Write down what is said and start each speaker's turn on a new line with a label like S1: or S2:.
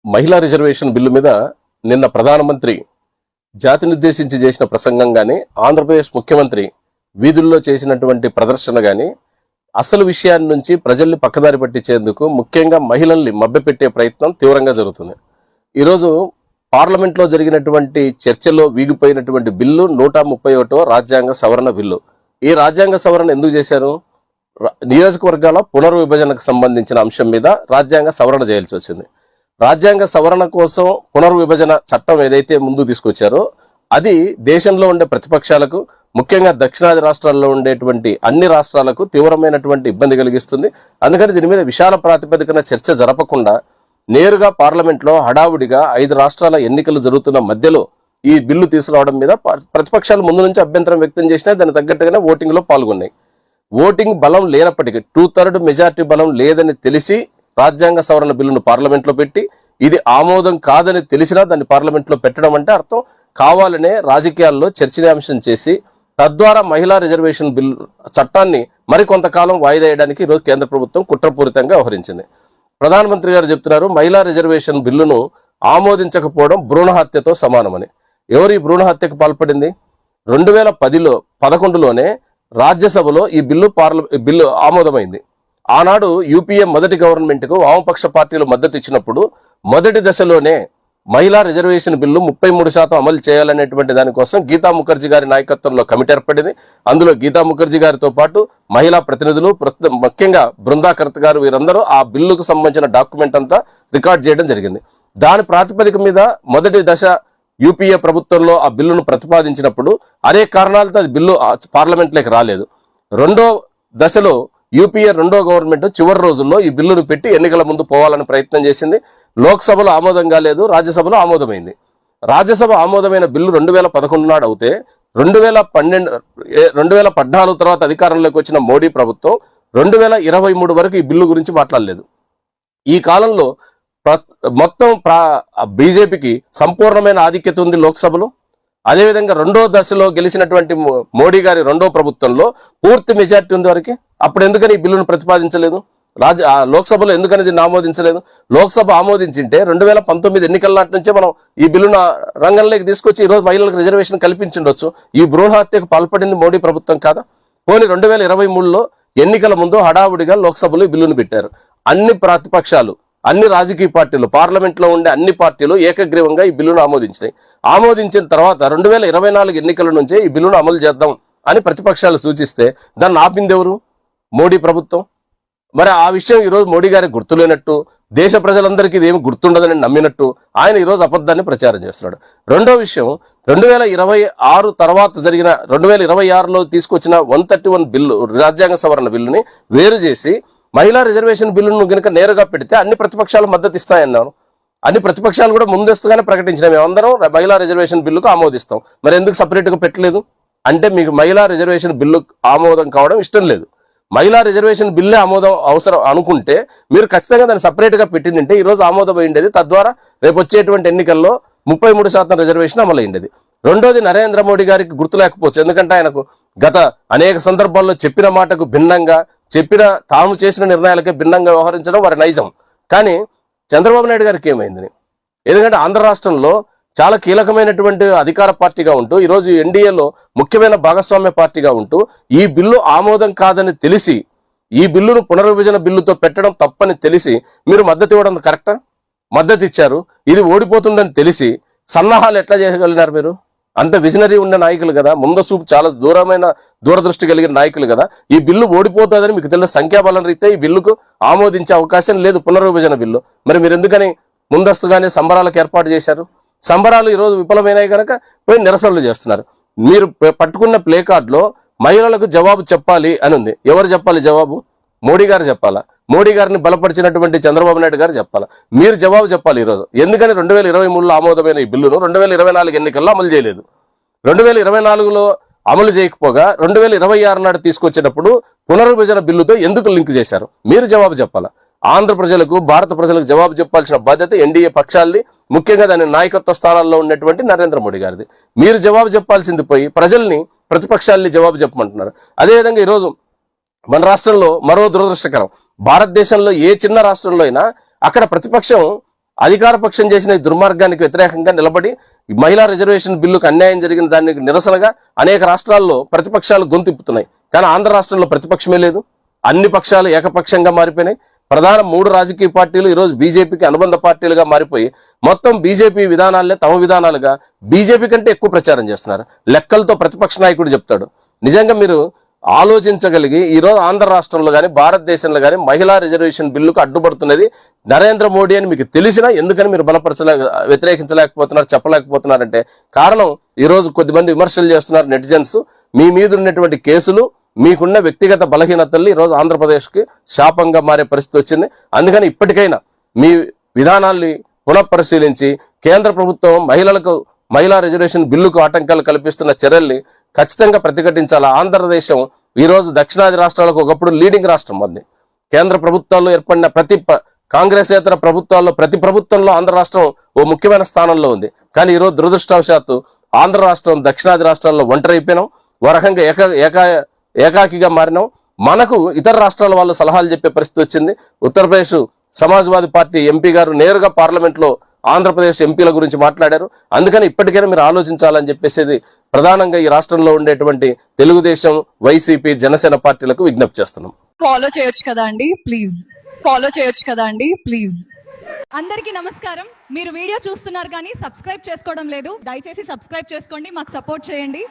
S1: మహిళా reservation bill మీద నిన్న ప్రధానమంత్రి జాతినుద్దేశించి చేసిన ప్రసంగం గాని, ఆంధ్రప్రదేశ్ ముఖ్యమంత్రి వీధుల్లో చేసినటువంటి ప్రదర్శన గాని అసలు విషయాన్ని నుంచి ప్రజల్ని పక్కదారి పట్టించేందుకు, ముఖ్యంగా మహిళల్ని మభ్యపెట్టే ప్రయత్నం తీవ్రంగా జరుగుతుంది. ఈరోజు పార్లమెంట్లో జరిగినటువంటి చర్చలో వీగిపోయినటువంటి బిల్లు 131వ రాజ్యాంగ సవరణ బిల్లు. ఈ రాజ్యాంగ సవరణ ఎందుకు చేశారు? నియోజకవర్గాల పునర్విభజనకు సంబంధించిన అంశం మీద రాజ్యాంగ సవరణ చేయాల్సి వచ్చింది. రాజ్యాంగ సవరణ కోసం పునర్విభజన చట్టం ఏదైతే ముందు తీసుకొచ్చారో అది దేశంలో ఉండే ప్రతిపక్షాలకు, ముఖ్యంగా దక్షిణాది రాష్ట్రాల్లో ఉండేటువంటి అన్ని రాష్ట్రాలకు తీవ్రమైనటువంటి ఇబ్బంది కలిగిస్తుంది. అందుకని దీని మీద విశాల ప్రాతిపదికన చర్చ జరపకుండా నేరుగా పార్లమెంట్లో హడావుడిగా 5 రాష్ట్రాల ఎన్నికలు జరుగుతున్న మధ్యలో ఈ బిల్లు తీసుకురావడం మీద ప్రతిపక్షాలు ముందు నుంచి అభ్యంతరం వ్యక్తం చేసినా దానికి తగ్గట్టుగానే ఓటింగ్ లో పాల్గొన్నాయి. ఓటింగ్ బలం లేనప్పటికీ 2/3 మెజార్టీ బలం లేదని తెలిసి రాజ్యాంగ సవరణ బిల్లును పార్లమెంట్ లో పెట్టి, ఇది ఆమోదం కాదని తెలిసినా దాన్ని పార్లమెంట్ లో పెట్టడం అంటే అర్థం కావాలనే రాజకీయాల్లో చర్చనీయాంశం చేసి తద్వారా మహిళా రిజర్వేషన్ బిల్లు చట్టాన్ని మరికొంతకాలం వాయిదా వేయడానికి ఈరోజు కేంద్ర ప్రభుత్వం కుట్రపూరితంగా వ్యవహరించింది. ప్రధానమంత్రి గారు చెప్తున్నారు మహిళా రిజర్వేషన్ బిల్లును ఆమోదించకపోవడం భ్రూణ హత్యతో సమానమని. ఎవరు ఈ భ్రూణ హత్యకు పాల్పడింది? 2011లోనే రాజ్యసభలో ఈ బిల్లు ఆమోదమైంది. ఆనాడు యూపీఏ మొదటి గవర్నమెంట్ కు వామపక్ష పార్టీలు మద్దతు ఇచ్చినప్పుడు మొదటి దశలోనే మహిళా రిజర్వేషన్ బిల్లు 33% అమలు చేయాలనేటువంటి దానికోసం గీతా ముఖర్జీ గారి నాయకత్వంలో కమిటీ ఏర్పడింది. అందులో గీతా ముఖర్జీ గారితో పాటు మహిళా ప్రతినిధులు, ముఖ్యంగా బృందాకర్త గారు, వీరందరూ ఆ బిల్లుకు సంబంధించిన డాక్యుమెంట్ అంతా రికార్డ్ చేయడం జరిగింది. దాని ప్రాతిపదిక మీద మొదటి దశ యూపీఏ ప్రభుత్వంలో ఆ బిల్లును ప్రతిపాదించినప్పుడు అనేక కారణాలతో అది బిల్లు పార్లమెంట్లోకి రాలేదు. రెండో దశలో యూపీఏ రెండో గవర్నమెంట్ చివరి రోజుల్లో ఈ బిల్లును పెట్టి ఎన్నికల ముందు పోవాలని ప్రయత్నం చేసింది. లోక్సభలో ఆమోదం కాలేదు, రాజ్యసభలో ఆమోదమైంది. రాజ్యసభ ఆమోదమైన బిల్లు 2011 నాడు అవుతే 2014 తర్వాత అధికారంలోకి వచ్చిన మోడీ ప్రభుత్వం 2023 వరకు ఈ బిల్లు గురించి మాట్లాడలేదు. ఈ కాలంలో మొత్తం బీజేపీకి సంపూర్ణమైన ఆధిక్యత ఉంది లోక్సభలో. అదేవిధంగా రెండో దశలో గెలిచినటువంటి మోడీ గారి రెండో ప్రభుత్వంలో పూర్తి మెజార్టీ ఉంది వారికి. అప్పుడు ఎందుకని ఈ బిల్లును ప్రతిపాదించలేదు? లోక్సభలో ఎందుకని దీన్ని ఆమోదించలేదు? లోక్సభ ఆమోదించింటే 2019 ఎన్నికల నాటి నుంచే మనం ఈ బిల్లును రంగంలోకి తీసుకొచ్చి ఈరోజు మహిళలకు రిజర్వేషన్ కల్పించుండొచ్చు. ఈ భ్రూణ హత్యకు పాల్పడింది మోడీ ప్రభుత్వం కాదా? పోనీ 2023లో ఎన్నికల ముందు హడావుడిగా లోక్సభలో ఈ బిల్లును పెట్టారు. అన్ని ప్రతిపక్షాలు, అన్ని రాజకీయ పార్టీలు, పార్లమెంట్ లో ఉండే అన్ని పార్టీలు ఏకగ్రీవంగా ఈ బిల్లును ఆమోదించినాయి. ఆమోదించిన తర్వాత 2024 ఎన్నికల నుంచే ఈ బిల్లును అమలు చేద్దాం అని ప్రతిపక్షాలు సూచిస్తే దాన్ని ఆపింది ఎవరు? మోడీ ప్రభుత్వం. మరి ఆ విషయం ఈరోజు మోడీ గారికి గుర్తులేనట్టు, దేశ ప్రజలందరికీ ఇదేమి గుర్తుండదని నమ్మినట్టు ఆయన ఈరోజు అబద్ధాన్ని ప్రచారం చేస్తున్నాడు. రెండో విషయం, 2026 తర్వాత జరిగిన 2026లో తీసుకొచ్చిన 131 బిల్లు, రాజ్యాంగ సవరణ బిల్లుని వేరు చేసి మహిళా రిజర్వేషన్ బిల్లును గనుక నేరుగా పెడితే అన్ని ప్రతిపక్షాలు మద్దతు ఇస్తాయన్నాను. అన్ని ప్రతిపక్షాలు కూడా ముందస్తుగానే ప్రకటించిన మేమందరం మహిళా రిజర్వేషన్ బిల్లుకు ఆమోదిస్తాం. మరి ఎందుకు సపరేట్గా పెట్టలేదు? అంటే మీకు మహిళా రిజర్వేషన్ బిల్లు ఆమోదం కావడం ఇష్టం లేదు. మహిళా రిజర్వేషన్ బిల్లే ఆమోదం అవసరం అనుకుంటే మీరు ఖచ్చితంగా దాన్ని సపరేట్గా పెట్టిందంటే ఈరోజు ఆమోదం అయ్యిండేది. తద్వారా రేపు వచ్చేటువంటి ఎన్నికల్లో 33% రిజర్వేషన్ అమలు అయ్యిండేది. రెండోది, నరేంద్ర మోడీ గారికి గుర్తు లేకపోవచ్చు. ఎందుకంటే ఆయనకు గత అనేక సందర్భాల్లో చెప్పిన మాటకు భిన్నంగా, తాము చేసిన నిర్ణయాలకే భిన్నంగా వ్యవహరించడం వారి నైజం. కానీ చంద్రబాబు నాయుడు గారికి ఏమైందని? ఎందుకంటే ఆంధ్ర రాష్ట్రంలో చాలా కీలకమైనటువంటి అధికార పార్టీగా ఉంటూ, ఈరోజు ఎన్డీఏలో ముఖ్యమైన భాగస్వామ్య పార్టీగా ఉంటూ, ఈ బిల్లు ఆమోదం కాదని తెలిసి ఈ బిల్లును పునర్విభజన బిల్లుతో పెట్టడం తప్పని తెలిసి మీరు మద్దతు ఇవ్వడం కరెక్టా? మద్దతు ఇచ్చారు. ఇది ఓడిపోతుందని తెలిసి సన్నాహాలు ఎట్లా చేయగలిగినారు మీరు? అంత విజనరీ ఉన్న నాయకులు కదా, ముందసూపు చాలా దూరదృష్టి కలిగిన నాయకులు కదా. ఈ బిల్లు ఓడిపోతుందని మీకు తెలియదు. సంఖ్యాబలం రీత్యా ఈ బిల్లుకు ఆమోదించే అవకాశం లేదు పునర్విభజన బిల్లు. మరి మీరు ఎందుకని ముందస్తుగానే సంబరాలకు ఏర్పాటు చేశారు? సంబరాలు ఈరోజు విఫలమైనాయి కనుక పోయి నిరసనలు చేస్తున్నారు. మీరు పట్టుకున్న ప్లే కార్డులో మహిళలకు జవాబు చెప్పాలి అని ఉంది. ఎవరు చెప్పాలి జవాబు? మోడీ గారు చెప్పాలా? మోడీ గారిని బలపరిచినటువంటి చంద్రబాబు నాయుడు గారు చెప్పాలా? మీరు జవాబు చెప్పాలి ఈరోజు. ఎందుకని 2023లో ఆమోదమైన ఈ బిల్లును 2024 ఎన్నికల్లో అమలు చేయలేదు? 2024లో అమలు చేయకపోగా 2026 నాడు తీసుకొచ్చేటప్పుడు పునర్విభజన బిల్లుతో ఎందుకు లింక్ చేశారు? మీరు జవాబు చెప్పాలా? ఆంధ్ర ప్రజలకు, భారత ప్రజలకు జవాబు చెప్పాల్సిన బాధ్యత ఎన్డీఏ పక్షాలది, ముఖ్యంగా దాని నాయకత్వ స్థానాల్లో ఉన్నటువంటి నరేంద్ర మోడీ గారిది. మీరు జవాబు చెప్పాల్సింది పోయి ప్రజల్ని, ప్రతిపక్షాలని జవాబు చెప్పమంటున్నారు. అదేవిధంగా ఈరోజు మన రాష్ట్రంలో మరో దురదృష్టకరం, భారతదేశంలో ఏ చిన్న రాష్ట్రంలో అయినా అక్కడ ప్రతిపక్షం అధికార పక్షం చేసిన ఈ దుర్మార్గానికి వ్యతిరేకంగా నిలబడి ఈ మహిళా రిజర్వేషన్ బిల్లుకు అన్యాయం జరిగిన దానికి నిరసనగా అనేక రాష్ట్రాల్లో ప్రతిపక్షాలు గొంతిప్పుతున్నాయి. కానీ ఆంధ్ర రాష్ట్రంలో ప్రతిపక్షమే లేదు. అన్ని పక్షాలు ఏకపక్షంగా మారిపోయినాయి. ప్రధాన 3 రాజకీయ పార్టీలు ఈరోజు బీజేపీకి అనుబంధ పార్టీలుగా మారిపోయి మొత్తం బీజేపీ విధానాలే తమ విధానాలుగా బీజేపీ కంటే ఎక్కువ ప్రచారం చేస్తున్నారు. లెక్కలతో ప్రతిపక్ష నాయకుడు చెప్తాడు. నిజంగా మీరు ఆలోచించగలిగి ఈరోజు ఆంధ్ర రాష్ట్రంలో కానీ భారతదేశంలో కానీ మహిళా రిజర్వేషన్ బిల్లుకు అడ్డుపడుతున్నది నరేంద్ర మోడీ అని మీకు తెలిసినా ఎందుకని మీరు వ్యతిరేకించలేకపోతున్నారు, చెప్పలేకపోతున్నారంటే కారణం ఈరోజు కొద్దిమంది విమర్శలు చేస్తున్నారు నెటిజన్స్. మీ మీద ఉన్నటువంటి కేసులు, మీకున్న వ్యక్తిగత బలహీనతల్ని ఈరోజు ఆంధ్రప్రదేశ్కి శాపంగా మారే పరిస్థితి వచ్చింది. అందుకని ఇప్పటికైనా మీ విధానాల్ని పునఃపరిశీలించి కేంద్ర ప్రభుత్వం మహిళా రిజర్వేషన్ బిల్లుకు ఆటంకాలు కల్పిస్తున్న చర్యల్ని ఖచ్చితంగా ప్రతిఘటించాలి. ఆంధ్రదేశం ఈరోజు దక్షిణాది రాష్ట్రాలకు ఒకప్పుడు లీడింగ్ రాష్ట్రం ఉంది. కేంద్ర ప్రభుత్వాల్లో ఏర్పడిన కాంగ్రెసేతర ప్రభుత్వాల్లో ప్రతి ప్రభుత్వంలో ఆంధ్ర రాష్ట్రం ఓ ముఖ్యమైన స్థానంలో ఉంది. కానీ ఈరోజు దురదృష్టవశాత్తు ఆంధ్ర రాష్ట్రం దక్షిణాది రాష్ట్రాల్లో ఒంటరి అయిపోయినాం. ఓ రకంగా ఏకాకిగా మారినాం. మనకు ఇతర రాష్ట్రాల వాళ్ళు సలహాలు చెప్పే పరిస్థితి వచ్చింది. ఉత్తరప్రదేశ్ సమాజ్వాదీ పార్టీ ఎంపీ గారు నేరుగా పార్లమెంట్ లో ఆంధ్రప్రదేశ్ ఎంపీల గురించి మాట్లాడారు. అందుకని ఇప్పటికైనా మీరు ఆలోచించాలని చెప్పేసి ప్రధానంగా ఈ రాష్ట్రంలో ఉండేటువంటి తెలుగుదేశం, వైసీపీ, జనసేన పార్టీలకు విజ్ఞప్తి చేస్తున్నాం.
S2: ఫాలో చేయొచ్చు కదా అండి ప్లీజ్. అందరికీ నమస్కారం. మీరు వీడియో చూస్తున్నారు కానీ సబ్స్క్రైబ్ చేసుకోవడం లేదు. దయచేసి సబ్స్క్రైబ్ చేసుకోండి, మాకు సపోర్ట్ చేయండి.